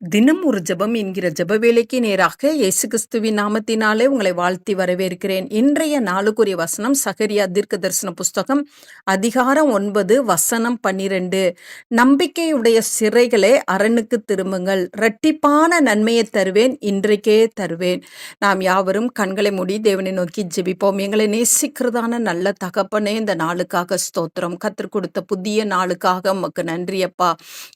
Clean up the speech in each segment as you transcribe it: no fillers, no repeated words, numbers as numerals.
தினம் ஒரு ஜெபம் என்கிற ஜெப வேலைக்கு நேராக இயேசு கிறிஸ்துவின் நாமத்தினாலே உங்களை வாழ்த்தி வரவேற்கிறேன். இன்றைய நாளுக்குரிய வசனம் சகரியா தீர்க்கதரிசன புஸ்தகம் அதிகாரம் 9 வசனம் 12. நம்பிக்கையுடைய சிறைகளே அரணுக்கு திரும்புங்கள், இரட்டிப்பான நன்மையை தருவேன், இன்றைக்கே தருவேன். நாம் யாவரும் கண்களை மூடி தேவனை நோக்கி ஜெபிப்போம். எங்களை நேசிக்கிறதான நல்ல தகப்பனே, இந்த நாளுக்காக ஸ்தோத்திரம். கர்த்தர் கொடுத்த புதிய நாளுக்காக உமக்கு நன்றியப்பா.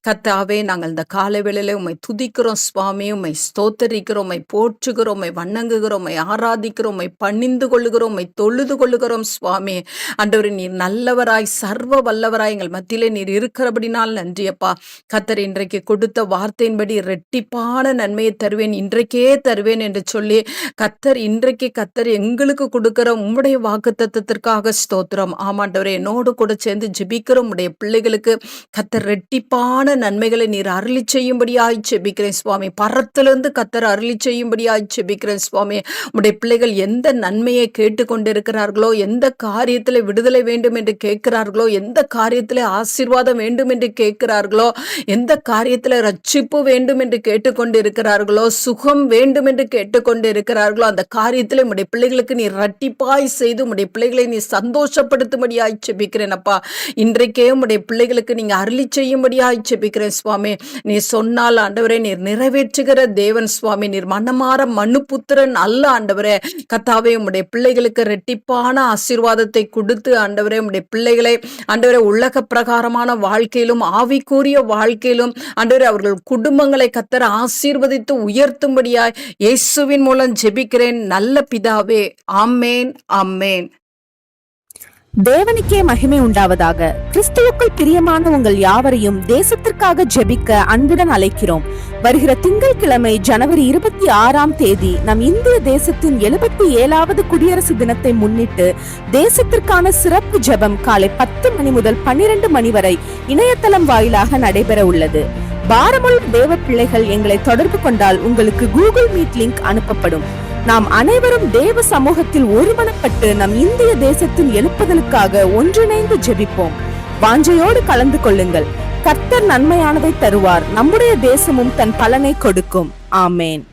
கர்த்தாவே, நாங்கள் இந்த காலவேளையில உம்மை துதிக்கிறோம் சுவாமி, உம்மை ஸ்தோத்தரிக்கிறோம், உம்மை போற்றுகிறோம், உம்மை வணங்குகிறோம், உம்மை ஆராதிக்கிறோம், உம்மை பணிந்து கொள்ளுகிறோம், உம்மை தொழுது கொள்ளுகிறோம் சுவாமி. ஆண்டவரே, நீர் நல்லவராய் சர்வ வல்லவராய் எங்கள் மத்தியிலே நீர் இருக்கிறபடினால் நன்றியப்பா. கர்த்தர் இன்றைக்கு கொடுத்த வார்த்தையின்படி இரட்டிப்பான நன்மையை தருவேன், இன்றைக்கே தருவேன் என்று சொல்லி கர்த்தர் எங்களுக்கு கொடுக்கிற உம்முடைய வாக்குத்தத்தத்திற்காக ஸ்தோத்திரம். ஆமாண்டவரே, என்னோடு கூட சேர்ந்து ஜெபிக்கிற உம்முடைய பிள்ளைகளுக்கு கர்த்தர் இரட்டிப்பான நன்மைகளை நீர் அருளி செய்யும்படியாய் ஜெபிக்கிறேன் சுவாமி. பரத்திலிருந்து கர்த்தர் அருளி செய்யும்படியாய் ஜெபிக்கிறேன் சுவாமி. உம்முடைய பிள்ளைகள் எந்த நன்மையை கேட்டுக்கொண்டிருக்கிறார்களோ, எந்த காரியத்தில் விடுதலை வேண்டும் என்று கேட்கிறார்களோ, எந்த காரியத்தில் ஆசீர்வாதம் வேண்டும் என்று கேட்கிறார்களோ, எந்த காரியத்தில் ரட்சிப்பு வேண்டும் என்று கேட்டுக்கொண்டிருக்கிறார்களோ, சுகம் வேண்டும் என்று கேட்டுக்கொண்டிருக்கிறார்களோ, அந்த காரியத்தில் உம்முடைய பிள்ளைகளுக்கு நீ இரட்டிப்பாய் செய்து உம்முடைய பிள்ளைகளை நீ சந்தோஷப்படுத்தும்படியாய் ஜெபிக்கிறேன் அப்பா. இன்றைக்கே உம்முடைய பிள்ளைகளுக்கு நீங்க அருளி செய்யும்படியாய் ஜெபிக்கிறேன் சுவாமி. நீ சொன்னால் ஆண்டவரே, நீர் நிறைவேற்றுகிற தேவன் சுவாமி. நீர் மனமாற மனுபுத்திரன் அல்ல ஆண்டவரே. கர்த்தாவே, உம்முடைய பிள்ளைகளுக்கு இரட்டிப்பான ஆசீர்வாதத்தை கொடுத்து ஆண்டவரே, உம்முடைய பிள்ளைகளை ஆண்டவரே உலக பிரகாரமான வாழ்க்கையிலும் ஆவிக்குரிய வாழ்க்கையிலும் ஆண்டவரே அவர்கள் குடும்பங்களை கர்த்தர் ஆசீர்வதித்து உயர்த்தும்படியாய் இயேசுவின் மூலம் ஜெபிக்கிறேன் நல்ல பிதாவே. ஆமேன், ஆமேன். தேவனுக்கே மகிமை உண்டாவதாக. கிறிஸ்துவுக்குள் பிரியமான உங்கள் யாவரையும் தேசத்திற்காக ஜெபிக்க அன்புடன் அழைக்கிறோம். வருகிற திங்கட்கிழமை ஜனவரி 26 நம் இந்திய தேசத்தின் 77வது குடியரசு தினத்தை முன்னிட்டு தேசத்திற்கான சிறப்பு ஜெபம் காலை 10 மணி முதல் 12 மணி வரை இணையதளம் வாயிலாக நடைபெற உள்ளது. பாரமுள்ள தேவ பிள்ளைகள் எங்களை தொடர்பு கொண்டால் உங்களுக்கு கூகுள் மீட் லிங்க் அனுப்பப்படும். நாம் அனைவரும் தேவ சமூகத்தில் ஒருமனப்பட்டு நம் இந்திய தேசத்தின் எழுப்புதலுக்காக ஒன்றிணைந்து ஜெபிப்போம். வாஞ்சையோடு கலந்து கொள்ளுங்கள். கர்த்தர் நன்மையானதை தருவார். நம்முடைய தேசமும் தன் பலனை கொடுக்கும். ஆமேன்.